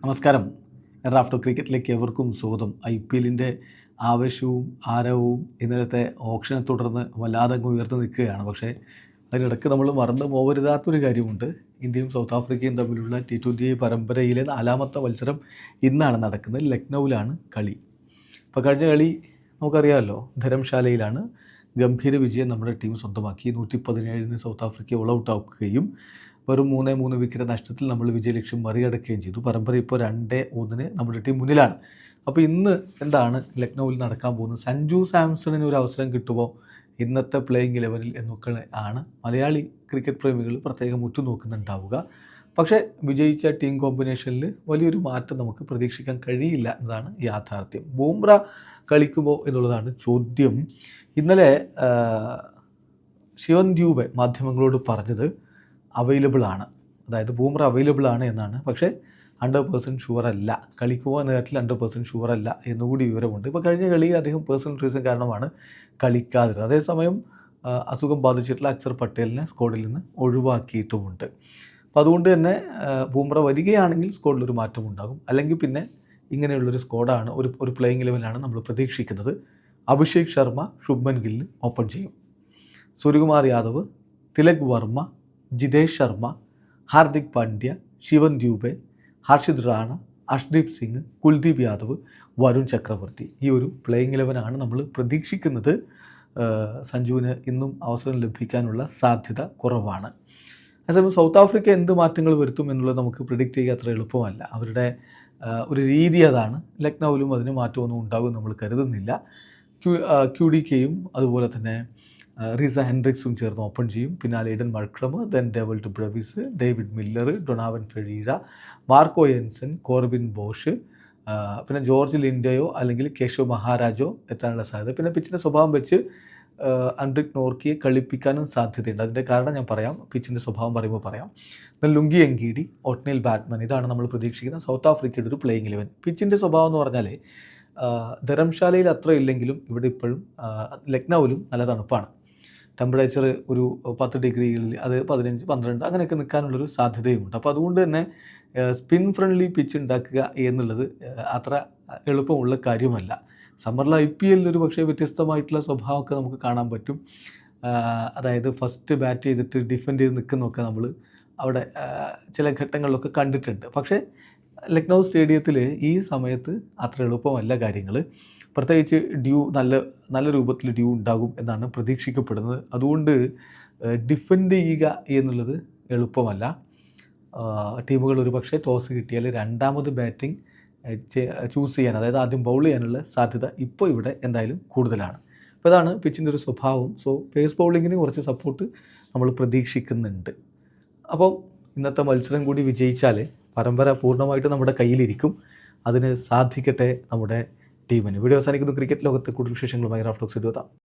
നമസ്കാരം. റാഫ്റ്റോ ക്രിക്കറ്റിലേക്ക് എവർക്കും സ്വാഗതം. IPLൻ്റെ ആവേശവും ആരവവും ഇന്നലത്തെ ഓപ്ഷനെ തുടർന്ന് വല്ലാതെ അങ്ങ് ഉയർന്നു നിൽക്കുകയാണ്. പക്ഷേ അതിനിടയ്ക്ക് നമ്മൾ മറന്നു പോകരുതാത്തൊരു കാര്യമുണ്ട്. ഇന്ത്യയും സൗത്ത് ആഫ്രിക്കയും തമ്മിലുള്ള T20 പരമ്പരയിലെ 4ാമത്തെ മത്സരം ഇന്നാണ് നടക്കുന്നത്. ലക്നൗവിലാണ് കളി. അപ്പോൾ കഴിഞ്ഞ കളി നമുക്കറിയാമല്ലോ, ധരംശാലയിലാണ് ഗംഭീര വിജയം നമ്മുടെ ടീം സ്വന്തമാക്കി. 117 സൗത്ത് ആഫ്രിക്കയെ ഓൾ ഔട്ട് ആക്കുകയും വെറും 3 വിക്കറ്റ് നഷ്ടത്തിൽ നമ്മൾ വിജയലക്ഷ്യം മറികടക്കുകയും ചെയ്തു. പരമ്പര ഇപ്പോൾ 2-1 നമ്മുടെ ടീം മുന്നിലാണ്. അപ്പോൾ ഇന്ന് എന്താണ് ലക്നൗവിൽ നടക്കാൻ പോകുന്നത്? സഞ്ജു സാംസണിന് ഒരു അവസരം കിട്ടുമോ ഇന്നത്തെ പ്ലേയിങ് 11 എന്നൊക്കെ ആണ് മലയാളി ക്രിക്കറ്റ് പ്രേമികൾ പ്രത്യേകം ഉറ്റുനോക്കുന്നുണ്ടാവുക. പക്ഷേ വിജയിച്ച ടീം കോമ്പിനേഷനിൽ വലിയൊരു മാറ്റം നമുക്ക് പ്രതീക്ഷിക്കാൻ കഴിയില്ല എന്നതാണ് യാഥാർത്ഥ്യം. ബൂംറ കളിക്കുമോ എന്നുള്ളതാണ് ചോദ്യം. ഇന്നലെ ശിവൻ ദ്യൂബെ മാധ്യമങ്ങളോട് പറഞ്ഞത് അവൈലബിൾ ആണ്, അതായത് ബൂംറ അവൈലബിൾ ആണ് എന്നാണ്. പക്ഷേ 100% ഷുവർ അല്ല, കളിക്കുമോ എന്ന കാര്യത്തിൽ 100% ഷുവർ അല്ല എന്നുകൂടി വിവരമുണ്ട്. ഇപ്പോൾ കഴിഞ്ഞ കളിയിൽ അദ്ദേഹം പേഴ്സണൽ റീസൺ കാരണമാണ് കളിക്കാതിരുന്നത്. അതേസമയം അസുഖം ബാധിച്ചിട്ടുള്ള അക്സർ പട്ടേലിനെ സ്ക്വാഡിൽ നിന്ന് ഒഴിവാക്കിയിട്ടുമുണ്ട്. അപ്പോൾ അതുകൊണ്ട് തന്നെ ബൂംറ വരികയാണെങ്കിൽ സ്ക്വാഡിലൊരു മാറ്റം ഉണ്ടാകും. അല്ലെങ്കിൽ പിന്നെ ഇങ്ങനെയുള്ളൊരു സ്ക്വാഡാണ്, ഒരു പ്ലേയിങ് 11 നമ്മൾ പ്രതീക്ഷിക്കുന്നത്. അഭിഷേക് ശർമ്മ ശുഭ്മൻ ഗില്ല് ഓപ്പൺ ചെയ്യും. സൂര്യകുമാർ യാദവ്, തിലക് വർമ്മ, ജിതേഷ് ശർമ്മ, ഹാർദിക് പാണ്ഡ്യ, ശിവൻ ദ്യൂബെ, ഹർഷിത് റാണ, അർഷ്ദീപ് സിംഗ്, കുൽദീപ് യാദവ്, വരുൺ ചക്രവർത്തി. ഈ ഒരു പ്ലേയിങ് 11 നമ്മൾ പ്രതീക്ഷിക്കുന്നത്. സഞ്ജുവിന് ഇന്നും അവസരം ലഭിക്കാനുള്ള സാധ്യത കുറവാണ്. അതേസമയം സൗത്ത് ആഫ്രിക്ക എന്ത് മാറ്റങ്ങൾ വരുത്തും എന്നുള്ളത് നമുക്ക് പ്രിഡിക്റ്റ് ചെയ്യുക അത്ര എളുപ്പമല്ല. അവരുടെ ഒരു രീതി അതാണ്. ലക്നൗവിലും അതിന് മാറ്റമൊന്നും ഉണ്ടാകും നമ്മൾ കരുതുന്നില്ല. QDKയും അതുപോലെ തന്നെ റീസ ഹെൻഡ്രിക്സും ചേർന്ന് ഓപ്പൺ ചെയ്യും. പിന്നാലെ Aiden Markram, then Dewald Brevis, David Miller, Donovan Ferreira, Marco Jansen, Corbin Bosch, പിന്നെ ജോർജ് ലിൻഡയോ അല്ലെങ്കിൽ കേശവ് മഹാരാജോ എത്താനുള്ള സാധ്യത. പിന്നെ പിച്ചിൻ്റെ സ്വഭാവം വെച്ച് അൻഡ്രിക് നോർക്കിയെ കളിപ്പിക്കാനും സാധ്യതയുണ്ട്. അതിൻ്റെ കാരണം ഞാൻ പറയാം, പിച്ചിൻ്റെ സ്വഭാവം പറയുമ്പോൾ പറയാം. ദെൻ ലുങ്കി എങ്കീഡി, ഒട്നെൽ ബാറ്റ്മാൻ, ഇതാണ് നമ്മൾ പ്രതീക്ഷിക്കുന്ന സൗത്ത് ആഫ്രിക്കയുടെ ഒരു പ്ലേയിങ് 11. പിച്ചിൻ്റെ സ്വഭാവം എന്ന് പറഞ്ഞാൽ ധരംശാലയിൽ അത്ര ഇല്ലെങ്കിലും ഇവിടെ ഇപ്പോഴും ലക്നൗവിലും നല്ല തണുപ്പാണ്. ടെമ്പറേച്ചർ ഒരു 10 ഡിഗ്രികളിൽ, അത് 15, 12 അങ്ങനെയൊക്കെ നിൽക്കാനുള്ളൊരു സാധ്യതയുമുണ്ട്. അപ്പോൾ അതുകൊണ്ട് തന്നെ സ്പിൻ ഫ്രണ്ട്ലി പിച്ച് ഉണ്ടാക്കുക എന്നുള്ളത് അത്ര എളുപ്പമുള്ള കാര്യമല്ല. സമ്മറിൽ IPL ഒരു പക്ഷേ വ്യത്യസ്തമായിട്ടുള്ള സ്വഭാവമൊക്കെ നമുക്ക് കാണാൻ പറ്റും. അതായത് ഫസ്റ്റ് ബാറ്റ് ചെയ്തിട്ട് ഡിഫെൻഡ് ചെയ്ത് നിൽക്കുന്നതൊക്കെ നമ്മൾ അവിടെ ചില ഘട്ടങ്ങളിലൊക്കെ കണ്ടിട്ടുണ്ട്. പക്ഷേ ലക്നൗ സ്റ്റേഡിയത്തിൽ ഈ സമയത്ത് അത്ര എളുപ്പമല്ല കാര്യങ്ങൾ. പ്രത്യേകിച്ച് നല്ല രൂപത്തിൽ ഡ്യൂ ഉണ്ടാകും എന്നാണ് പ്രതീക്ഷിക്കപ്പെടുന്നത്. അതുകൊണ്ട് ഡിഫെൻഡ് ചെയ്യുക എന്നുള്ളത് എളുപ്പമല്ല. ടീമുകൾ ഒരു പക്ഷേ ടോസ് കിട്ടിയാൽ രണ്ടാമത് ബാറ്റിംഗ് ചൂസ് ചെയ്യാൻ, അതായത് ആദ്യം ബൗൾ ചെയ്യാനുള്ള സാധ്യത ഇപ്പോൾ ഇവിടെ എന്തായാലും കൂടുതലാണ്. അപ്പോൾ ഇതാണ് പിച്ചിൻ്റെ ഒരു സ്വഭാവം. സോ പേസ് ബൗളിങ്ങിന് കുറച്ച് സപ്പോർട്ട് നമ്മൾ പ്രതീക്ഷിക്കുന്നുണ്ട്. അപ്പോൾ ഇന്നത്തെ മത്സരം കൂടി വിജയിച്ചാൽ പരമ്പര പൂർണ്ണമായിട്ട് നമ്മുടെ കയ്യിലിരിക്കും. അതിന് സാധിക്കട്ടെ നമ്മുടെ ടീമിന്. വീഡിയോ അവസാനിക്കുന്നു. ക്രിക്കറ്റ് ലോകത്തെ കൂടുതൽ വിശേഷങ്ങളുമായി റാഫ്റ്റോക്സ് എത്താം.